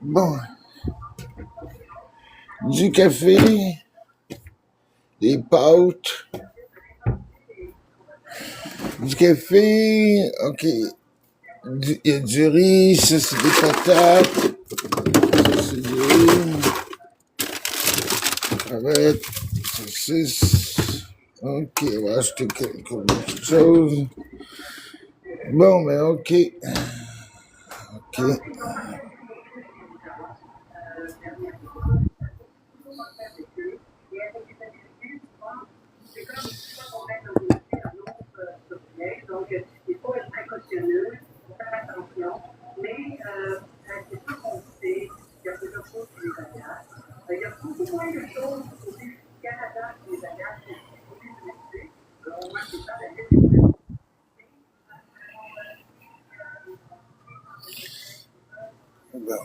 Bon, du café, des pâtes, du café, ok. Il y a du riz, ça c'est des patates, ça c'est du riz, crevettes, saucisses. Ok, on va acheter quelque chose. Bon, mais ok. Ok. Bon.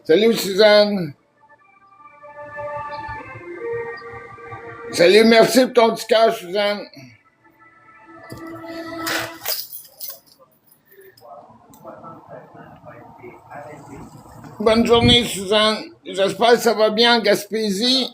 Salut Suzanne. Salut, merci pour ton petit cœur, Suzanne. Bonne journée, Suzanne. J'espère que ça va bien en Gaspésie.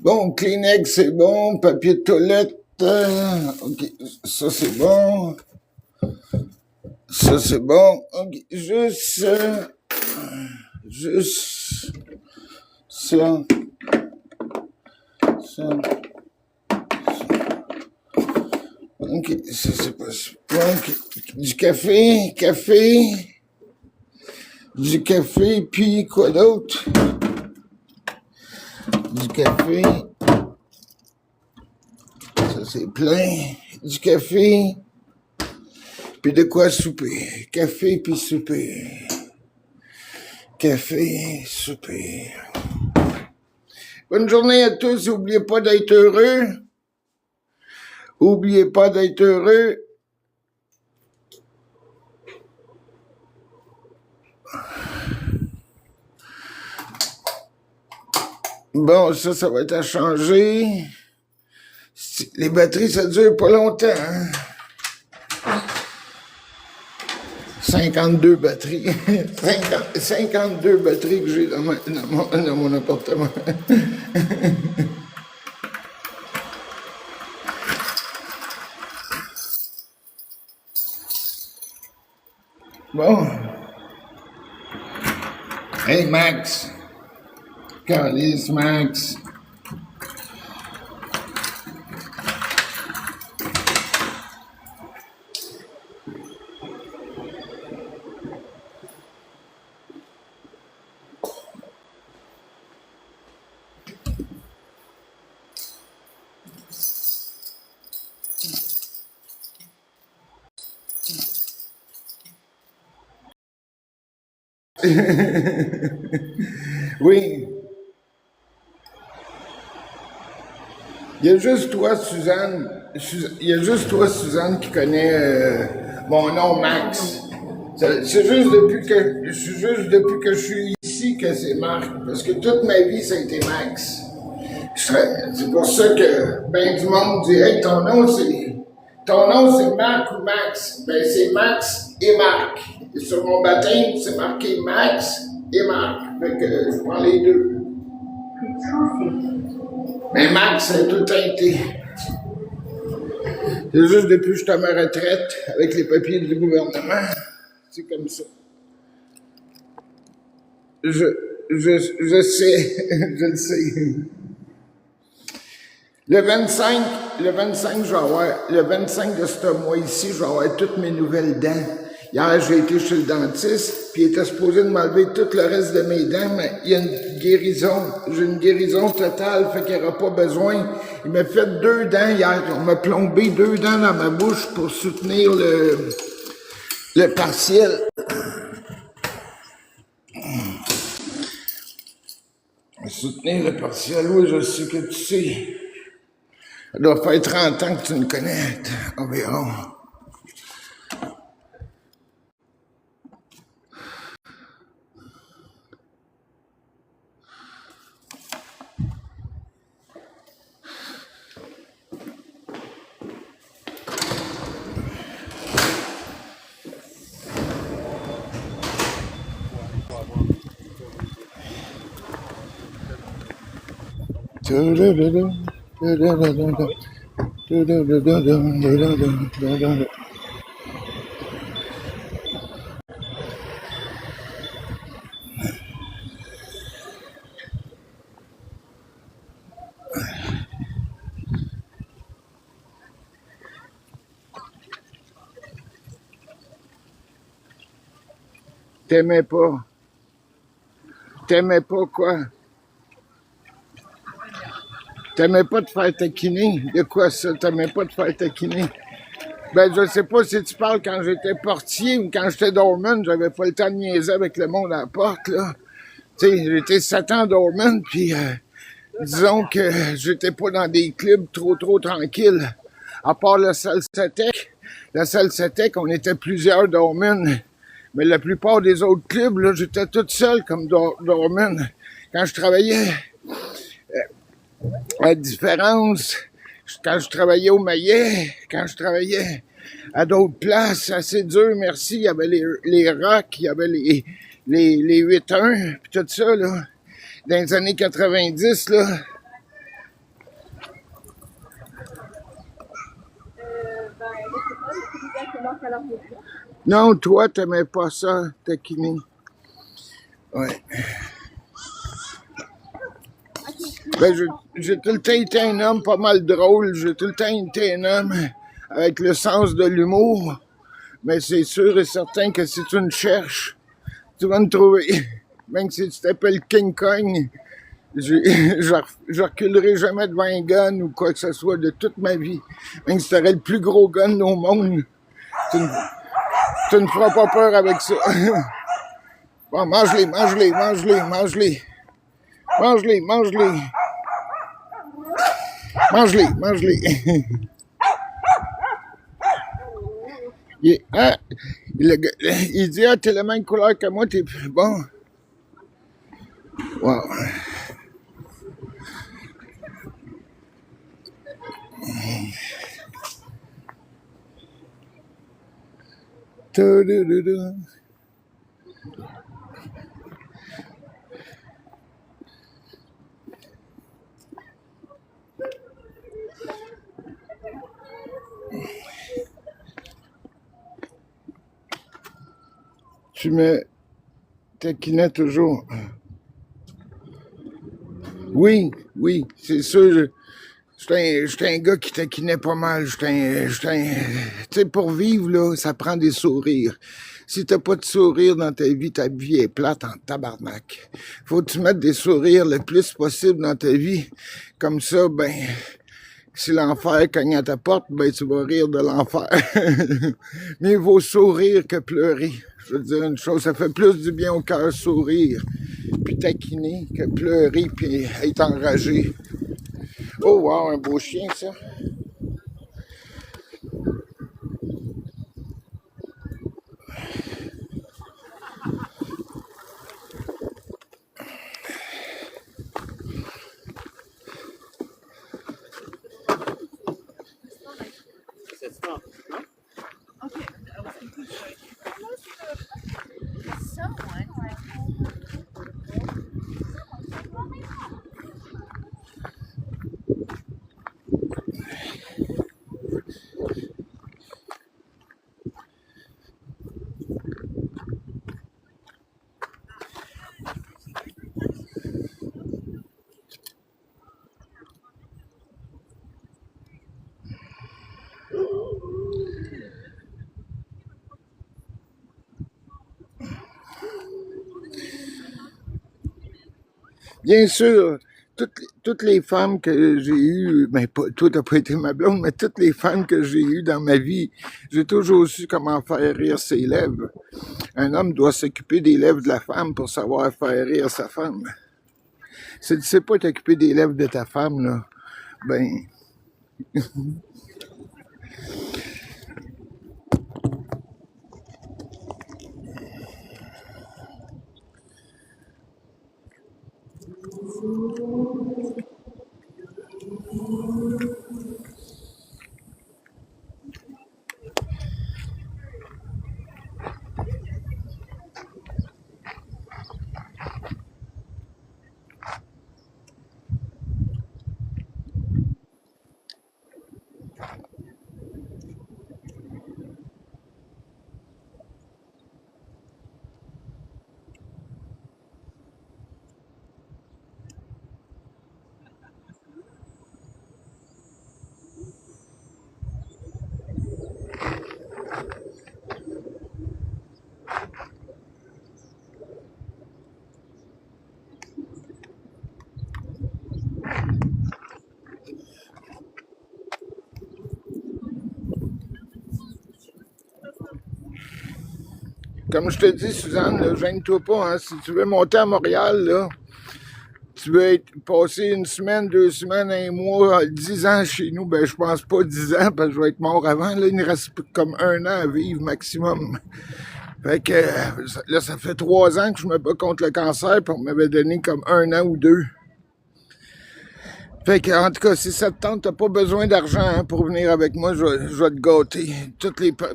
Bon, Kleenex, c'est bon. Papier de toilette, ok, ça c'est bon. Ça c'est bon. Ok, juste ça. Ok, ça c'est pas bon. Du café, du café, puis quoi d'autre? Du café, ça c'est plein. Du café, Puis de quoi souper? Café puis souper. Café, souper. Bonne journée à tous. N'oubliez pas d'être heureux. N'oubliez pas d'être heureux. Bon, ça va être à changer. Les batteries, ça dure pas longtemps, hein? 52 batteries. 52 batteries que j'ai dans mon appartement. Bon. Hey, Max. Calice, Max. Oui. Il y a juste toi, Suzanne. Il y a juste toi, Suzanne, qui connais mon nom, Max. C'est juste depuis que je suis ici que c'est Marc. Parce que toute ma vie, ça a été Max. C'est pour ça que ben du monde dit hey, ton nom c'est Marc ou Max. Ben c'est Max et Marc. Et sur mon baptême, c'est marqué Max et Marc. Fait que je prends les deux. Mais Max, ça a tout le temps été. C'est juste depuis que je suis à ma retraite avec les papiers du gouvernement. C'est comme ça. Je sais, je le sais. Le 25, le 25 de ce mois ici, je vais avoir toutes mes nouvelles dents. Hier, j'ai été chez le dentiste, puis il était supposé de m'enlever tout le reste de mes dents, mais il y a une guérison. J'ai une guérison totale, fait qu'il n'y aura pas besoin. Il m'a fait 2 dents hier. On m'a plombé 2 dents dans ma bouche pour soutenir le partiel. Soutenir le partiel, oui, je sais que tu sais. Ça doit faire 30 ans que tu me connais environ. T'aimais pas? T'aimais pas quoi? T'aimais pas te faire taquiner? De quoi ça? T'aimais pas te faire taquiner? Ben, je sais pas si tu parles quand j'étais portier ou quand j'étais doorman, j'avais pas le temps de niaiser avec le monde à la porte, là. Tu sais, j'étais 7 ans doorman, puis disons que j'étais pas dans des clubs trop tranquilles. À part la salle Satec. La salle Satec, on était plusieurs doormen. Mais la plupart des autres clubs, là, j'étais toute seule comme doorman. Quand je travaillais à différence, quand je travaillais au Maillet, quand je travaillais à d'autres places assez dures, merci, il y avait les rocks, il y avait les 8-1, puis tout ça, là, dans les années 90, là. Non, toi, t'aimais pas ça, taquiner. Ouais. Ben, j'ai tout le temps été un homme pas mal drôle. J'ai tout le temps été un homme avec le sens de l'humour. Mais c'est sûr et certain que si tu me cherches, tu vas me trouver. Même si tu t'appelles King Kong, je reculerai jamais devant un gun ou quoi que ce soit de toute ma vie. Même si tu aurais le plus gros gun au monde, Tu ne feras pas peur avec ça. Bon, mange-les, mange-les, mange-les, mange-les. Mange-les, mange-les. Mange-les, mange-les. Il dit, ah, t'es la même couleur que moi, t'es plus bon. Wow. Tu me taquinais toujours. Oui, oui, c'est sûr. J'étais un gars qui taquinait pas mal. Tu sais, pour vivre, là, ça prend des sourires. Si t'as pas de sourire dans ta vie est plate en tabarnak. Faut que tu mettes des sourires le plus possible dans ta vie. Comme ça, ben, si l'enfer cogne à ta porte, ben, tu vas rire de l'enfer. Mieux vaut sourire que pleurer. Je veux dire une chose, ça fait plus du bien au cœur sourire, puis taquiner, que pleurer, puis être enragé. Oh wow, un beau chien, ça. Bien sûr, toutes les femmes que j'ai eues, ben pas, toi t'as pas été ma blonde, mais toutes les femmes que j'ai eues dans ma vie, j'ai toujours su comment faire rire ses lèvres. Un homme doit s'occuper des lèvres de la femme pour savoir faire rire sa femme. Si tu sais pas t'occuper des lèvres de ta femme, là, ben... Comme je te dis, Suzanne, là, gêne-toi pas, hein, si tu veux monter à Montréal, là, tu veux passer une semaine, 2 semaines, 1 mois, 10 ans chez nous, ben je pense pas 10 ans, parce que je vais être mort avant, là, il me reste comme 1 an à vivre maximum. Fait que, là, ça fait 3 ans que je me bats contre le cancer, puis on m'avait donné comme 1 an ou 2. Fait que, en tout cas, si ça te tente, t'as pas besoin d'argent hein, pour venir avec moi, je vais te gâter.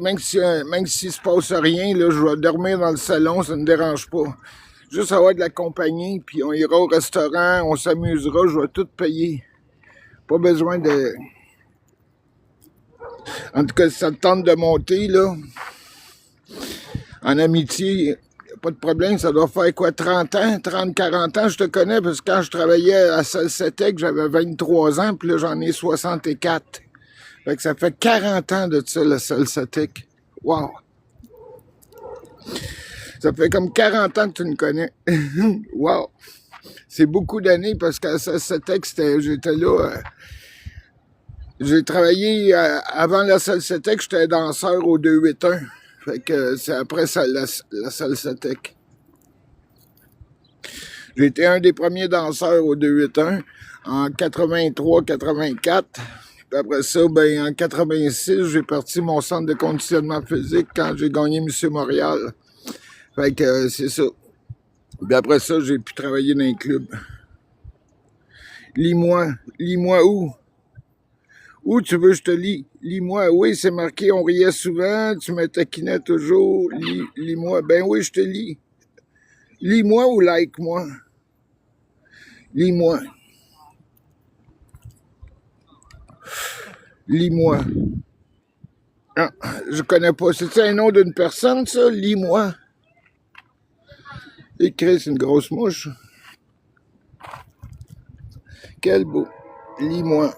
Même s'il se passe rien, là, je vais dormir dans le salon, ça ne me dérange pas. Juste avoir de la compagnie, puis on ira au restaurant, on s'amusera, je vais tout payer. Pas besoin de... En tout cas, si ça te tente de monter, là, en amitié, pas de problème, ça doit faire quoi, 30 ans, 30, 40 ans, je te connais, parce que quand je travaillais à Salsetec, j'avais 23 ans, puis là, j'en ai 64. Fait que ça fait 40 ans de ça, le Salsetec. Wow! Ça fait comme 40 ans que tu me connais. Wow! C'est beaucoup d'années, parce qu'à Salsetec, j'étais là... j'ai travaillé avant la Salsetec, j'étais danseur au 281. Fait que c'est après ça, la salsa tech. J'ai été un des premiers danseurs au 281 en 83-84. Puis après ça, ben, en 86, j'ai parti mon centre de conditionnement physique quand j'ai gagné Monsieur Montréal. Fait que c'est ça. Puis après ça, j'ai pu travailler dans les clubs. Lis-moi. Lis-moi où? Où tu veux que je te lis? Lis-moi. Oui, c'est marqué, on riait souvent, tu me taquinais toujours. Lis-moi. Ben oui, je te lis. Lis-moi ou like-moi? Lis-moi. Lis-moi. Ah, je connais pas. C'est-tu un nom d'une personne, ça? Lis-moi. Écris, c'est une grosse mouche. Quel beau. Lis-moi.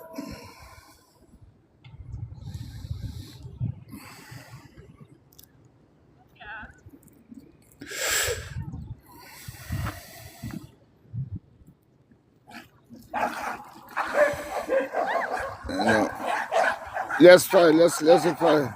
Non. Laisse faire, laisse faire.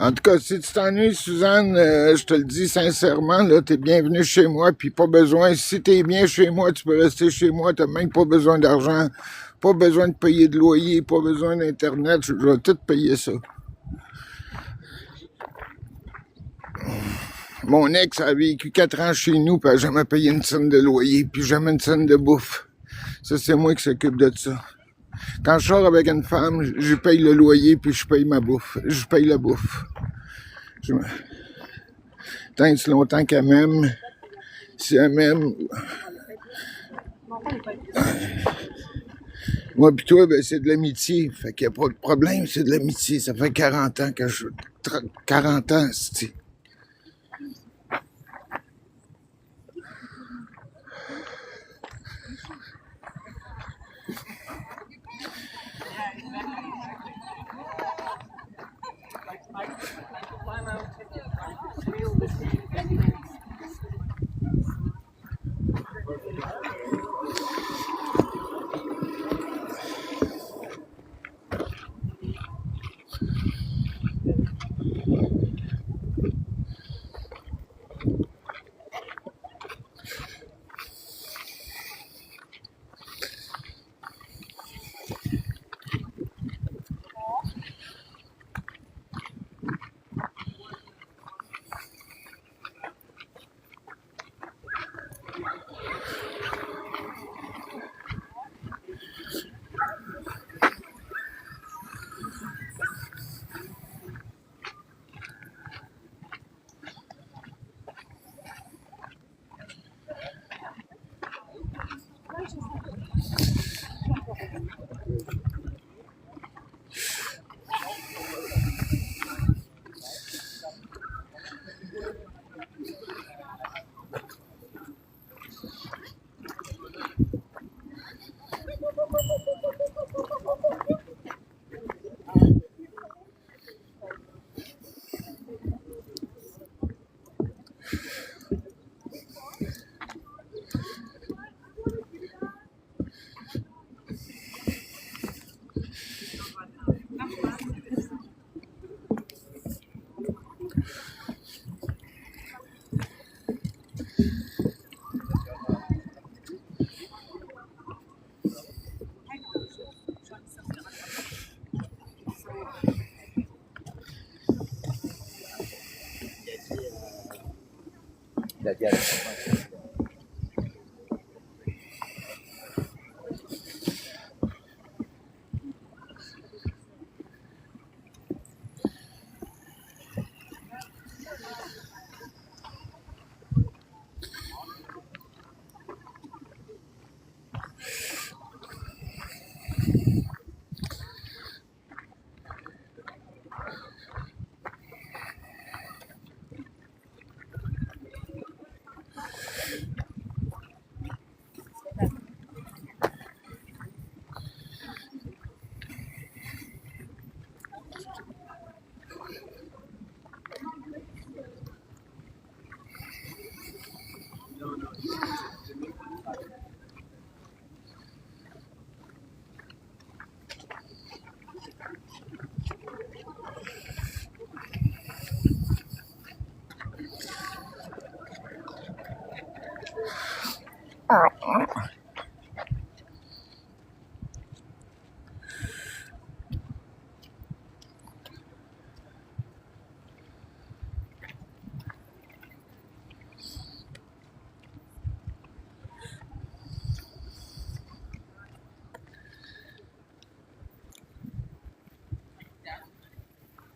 En tout cas, si tu t'ennuies, Suzanne, je te le dis sincèrement, là, t'es bienvenue chez moi, puis pas besoin, si t'es bien chez moi, tu peux rester chez moi, t'as même pas besoin d'argent, pas besoin de payer de loyer, pas besoin d'Internet, je vais tout payer ça. Mon ex a vécu 4 ans chez nous, puis elle n'a jamais payé une scène de loyer, puis jamais une scène de bouffe. Ça, c'est moi qui s'occupe de ça. Quand je sors avec une femme, je paye le loyer, puis je paye ma bouffe. Je paye la bouffe. Tant si longtemps qu'elle m'aime, si elle m'aime... Moi pis toi, ben, c'est de l'amitié. Fait qu'il n'y a pas de problème, c'est de l'amitié. Ça fait 40 ans que je... 40 ans, c'est...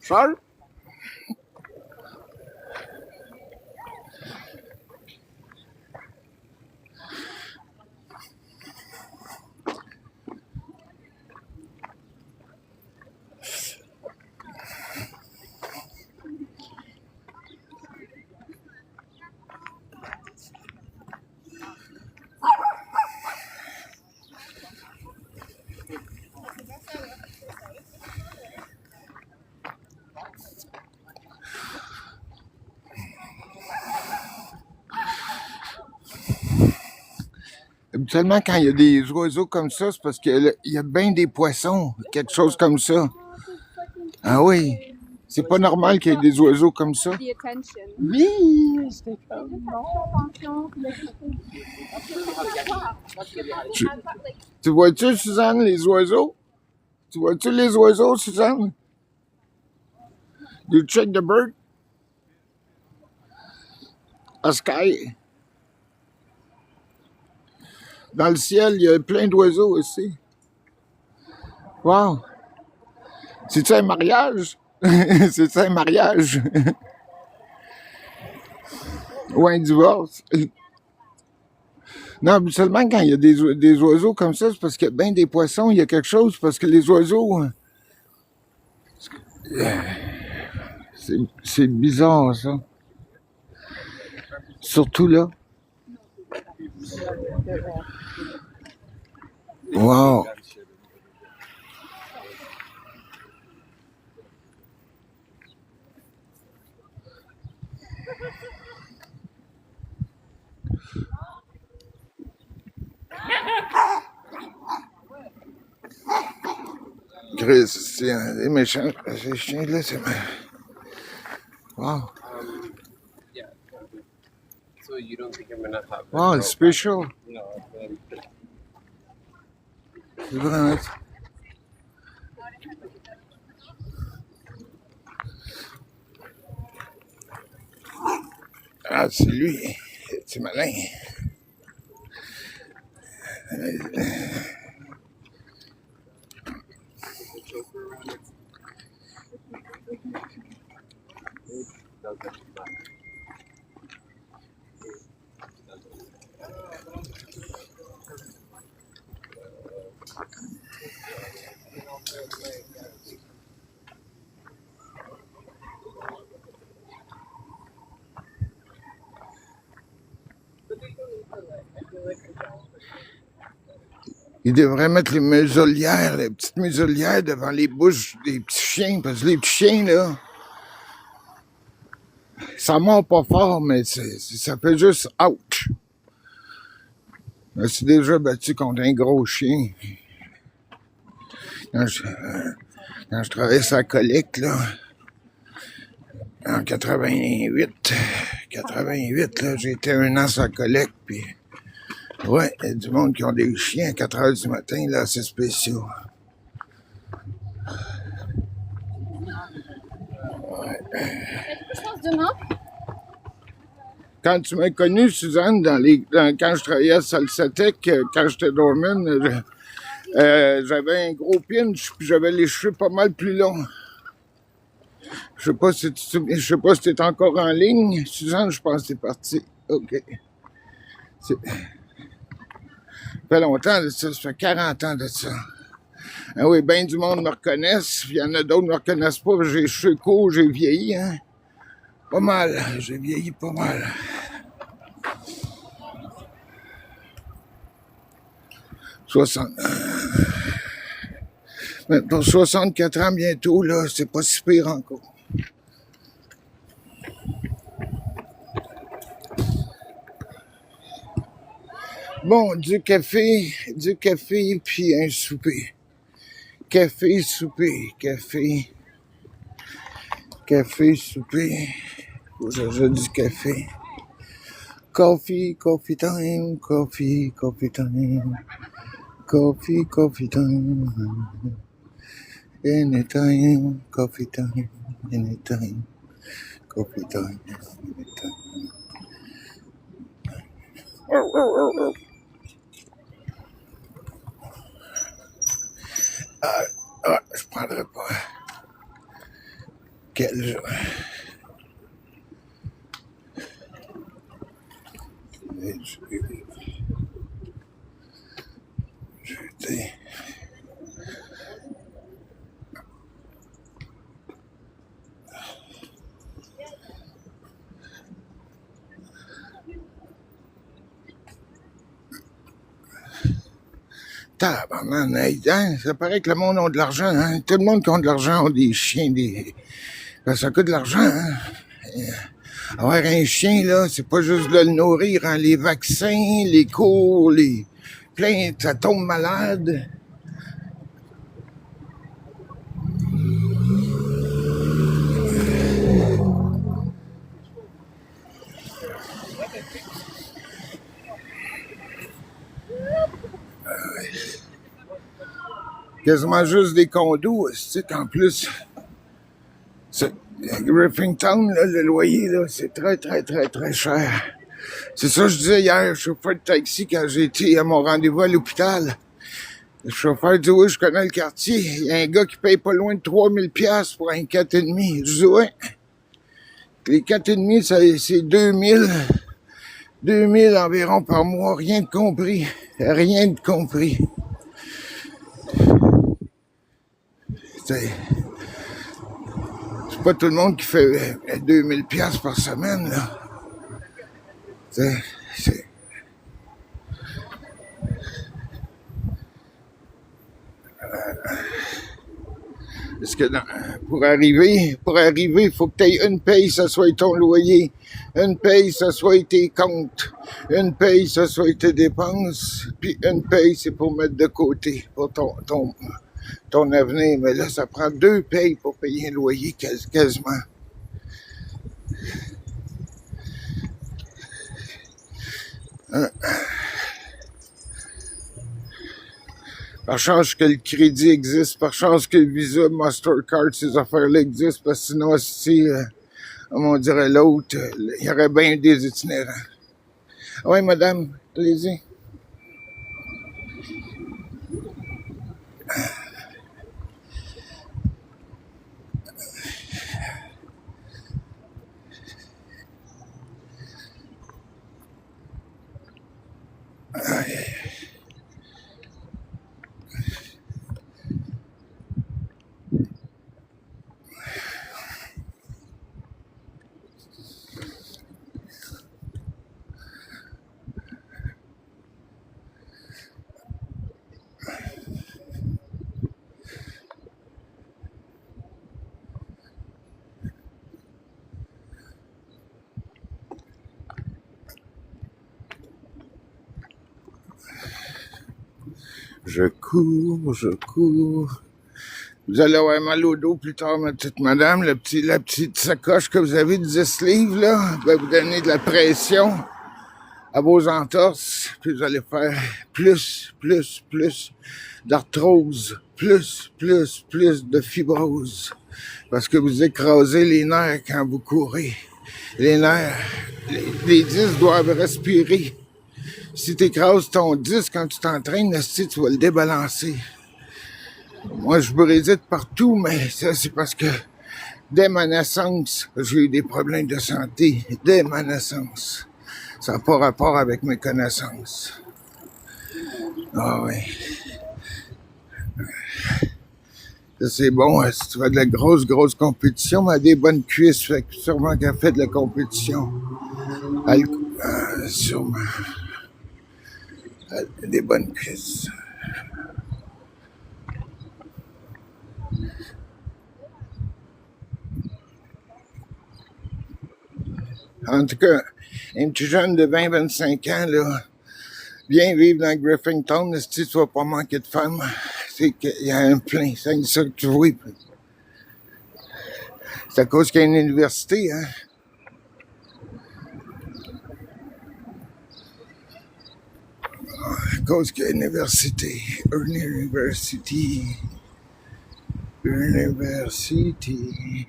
Charles? Habituellement, quand il y a des oiseaux comme ça, c'est parce qu'il y a bien des poissons, quelque chose comme ça. Ah oui, c'est pas normal qu'il y ait des oiseaux comme ça. Oui, c'était comme Tu vois-tu, Suzanne, les oiseaux? Tu vois-tu les oiseaux, Suzanne? You check the bird? A sky. Dans le ciel, il y a plein d'oiseaux aussi. Wow! C'est-tu un mariage? C'est-tu un mariage? Ou un divorce? Non, habituellement, quand il y a des oiseaux comme ça, c'est parce qu'il y a bien des poissons, il y a quelque chose, parce que les oiseaux... C'est bizarre, ça. Surtout là. Wow! Chris, c'est des méchants. Ces chiens-là, c'est... Wow! Yeah. So you don't think I'm gonna have Wow, it's special. No. C'est vraiment... Ah, c'est lui. C'est malin. Il devrait mettre les muselières, les petites muselières devant les bouches des petits chiens, parce que les petits chiens, là, ça mord pas fort, mais ça fait juste « ouch ». Je me suis déjà battu contre un gros chien. Quand je travaillais sur la collecte, là, en 88, là, j'ai été 1 an sur la collecte, puis ouais, il y a du monde qui ont des chiens à 4 heures du matin, là, c'est spécial. Quelque chose demain? Quand tu m'as connu, Suzanne, quand je travaillais à Salsatec, quand j'étais doorman, j'avais un gros pinch, puis j'avais les cheveux pas mal plus longs. Je sais pas si tu es encore en ligne. Suzanne, je pense que t'es partie. OK. Ça fait longtemps de ça, ça fait 40 ans de ça. Ah oui, bien du monde me reconnaisse. Il y en a d'autres qui me reconnaissent pas. J'ai les cheveux courts, j'ai vieilli, hein. Pas mal. J'ai vieilli pas mal. Mais pour 64 ans bientôt, là, c'est pas si pire encore. Bon, du café, puis un souper. Café, souper, café, souper. Faut que j'ajoute du café. Coffee time, coffee time. Coffee time. Anytime, coffee time, anytime. Coffee time, anytime. Je prendrais pas. Quel jour. Jeudi. Tabarnak, hein, ça paraît que le monde a de l'argent, hein. Tout le monde qui a de l'argent a des chiens, ça coûte de l'argent, hein. Avoir un chien, là, c'est pas juste de le nourrir, hein. Les vaccins, les cours, plein, ça tombe malade. Quasiment juste des condos, c'est en plus. Griffington, là, le loyer, là, c'est très, très, très, très cher. C'est ça que je disais hier, chauffeur de taxi, quand j'ai été à mon rendez-vous à l'hôpital. Le chauffeur dit, oui, je connais le quartier. Il y a un gars qui paye pas loin de 3000 $ pour un 4,5. Je dis, ouais. Les 4,5, c'est 2000 environ par mois. Rien de compris. Rien de compris. C'est pas tout le monde qui fait 2000 $ par semaine, là. C'est... Parce que pour arriver, il faut que tu aies une paye, ça soit ton loyer. Une paye, ça soit tes comptes. Une paye, ça soit tes dépenses. Puis une paye, c'est pour mettre de côté pour ton avenir. Mais là, ça prend 2 payes pour payer un loyer quasiment. Hein? Par chance que le crédit existe, par chance que le Visa, Mastercard, ces affaires-là existent, parce que sinon, si, comme on dirait l'autre, il y aurait bien des itinérants. Oui, madame, allez-y. Je cours. Vous allez avoir mal au dos plus tard, ma petite madame. La petite sacoche que vous avez de 10 livres, là, va vous donner de la pression à vos entorses. Puis vous allez faire plus d'arthrose, plus de fibrose. Parce que vous écrasez les nerfs quand vous courez. Les nerfs, les disques doivent respirer. Si tu écrases ton disque quand tu t'entraînes, si tu vas le débalancer. Moi, je brisais de partout, mais ça, c'est parce que dès ma naissance, j'ai eu des problèmes de santé. Dès ma naissance. Ça n'a pas rapport avec mes connaissances. Ah oui. Ça, c'est bon, si tu fais de la grosse compétition, mais des bonnes cuisses, fait que sûrement qu'elle fait de la compétition. Sûrement. Des bonnes cuisses. En tout cas, un petit jeune de 20-25 ans, là, viens vivre dans Griffintown, si tu vas pas manquer de femmes, c'est qu'il y a un plein, c'est ça que tu vois. C'est à cause qu'il y a une université, hein. À cause qu'il y a une université. Une university. University.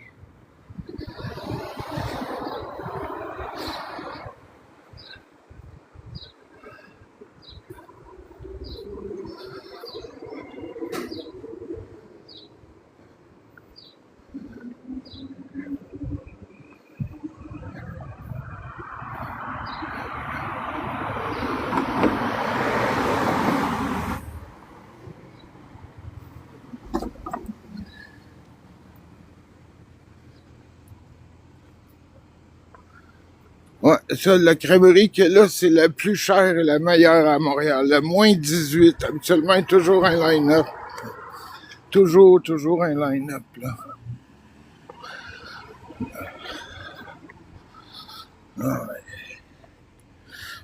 Ouais, ça, la crèmerie que là, c'est la plus chère et la meilleure à Montréal. Le moins 18. Habituellement, toujours un line-up. Toujours un line-up, là. Ah ouais.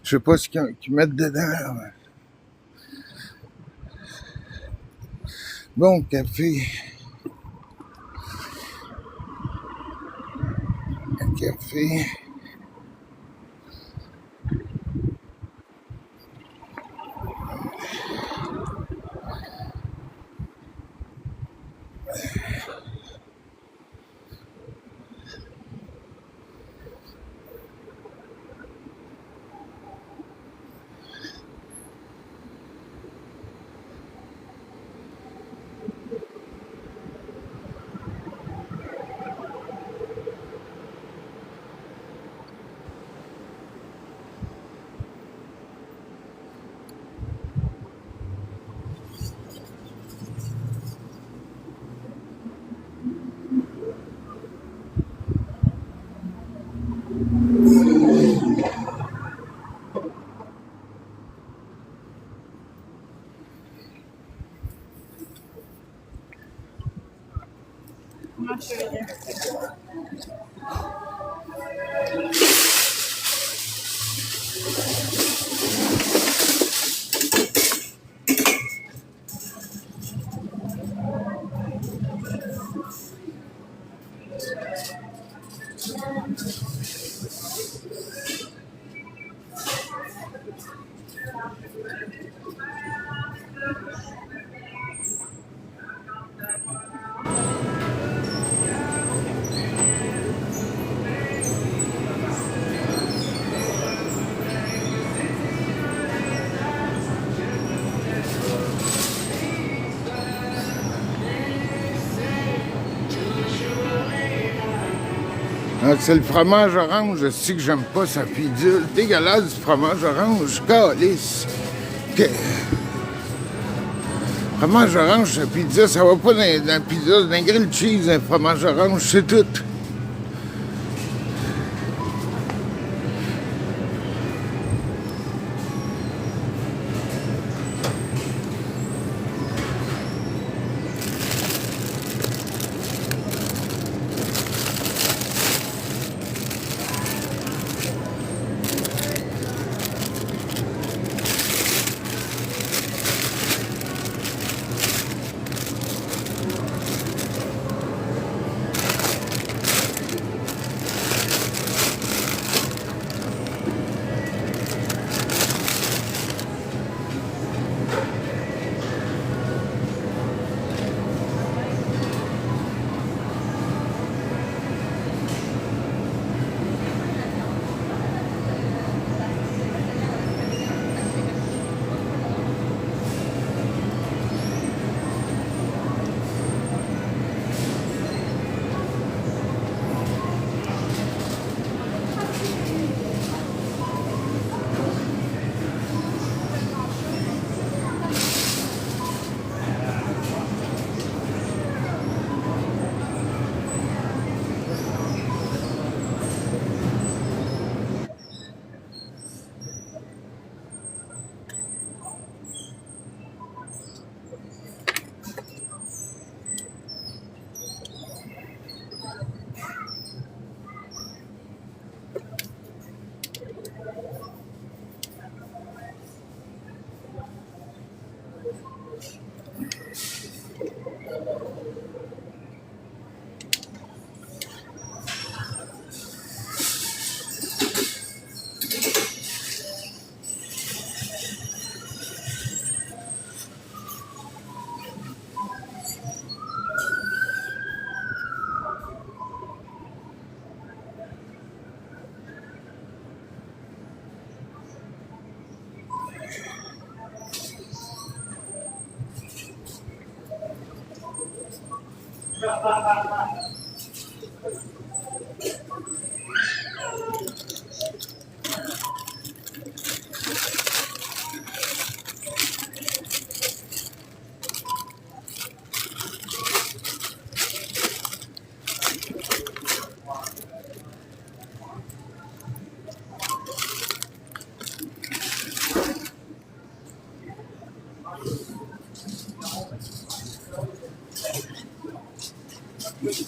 Je sais pas ce qu'ils mettent dedans. Ouais. Bon café. Un café. I'm not sure either. Ah, c'est le fromage orange, je sais que j'aime pas sa pidule. Dégueulasse du fromage orange, calisse. Que... Fromage orange, sa pizza, ça va pas dans la pizza, dans le grilled cheese, un fromage orange, c'est tout. Oui.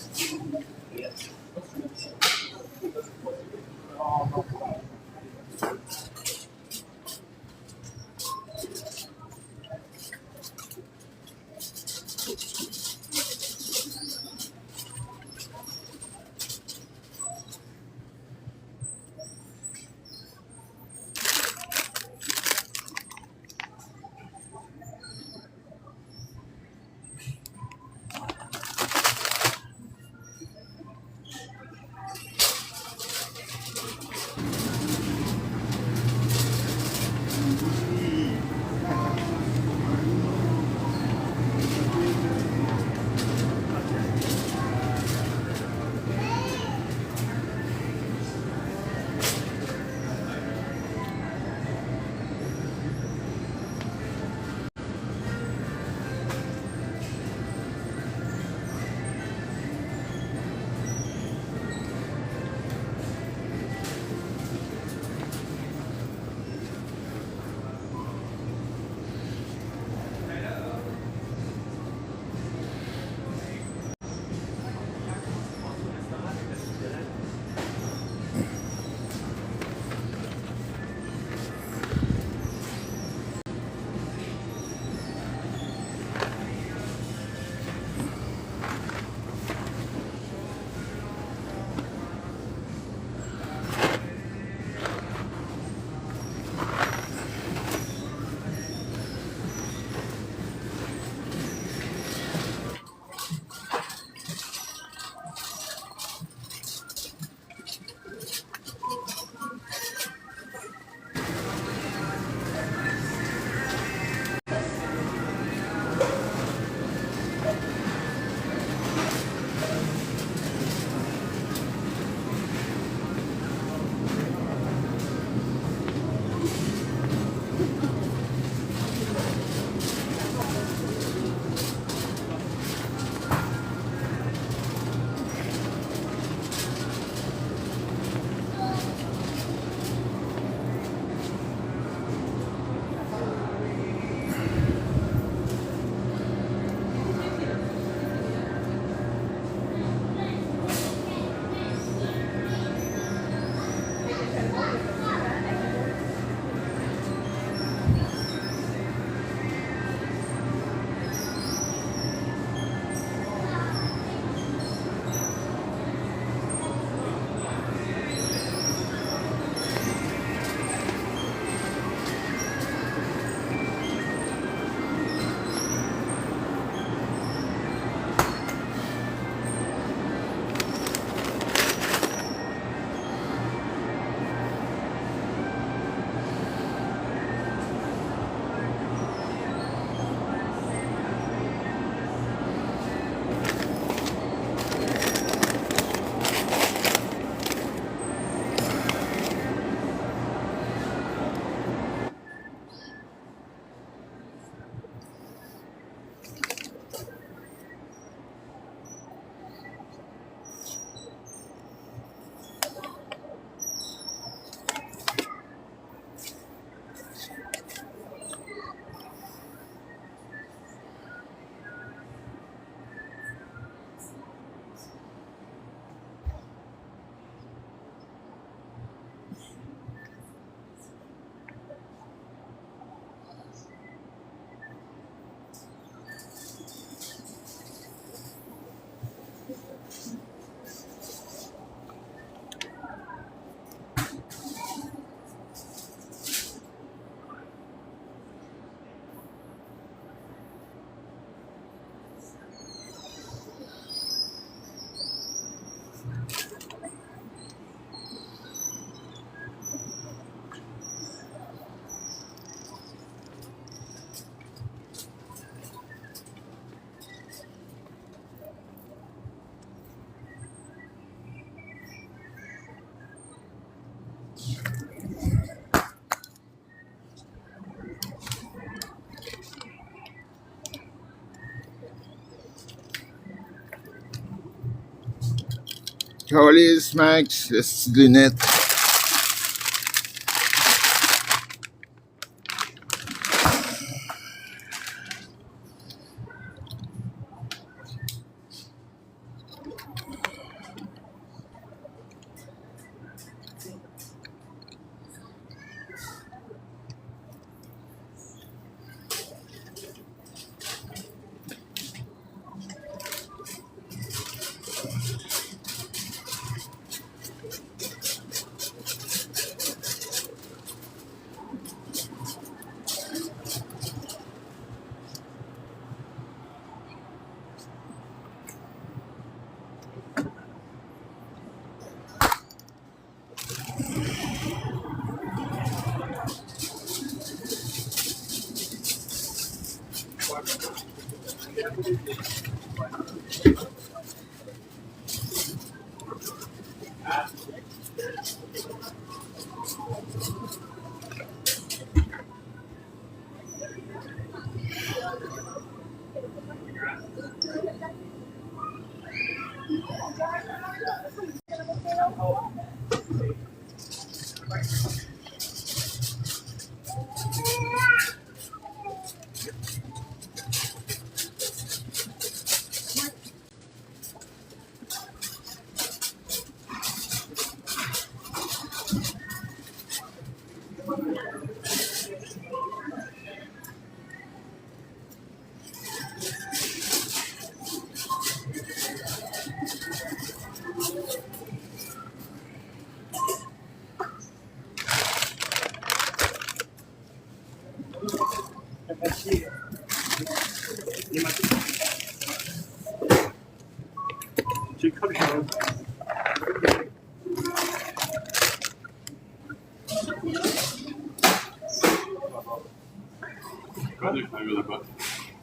Calice, Max, le style lunette.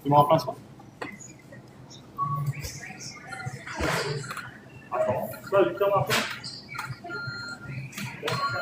Tu me remplaces pas? Attends, ça, Victor Martin.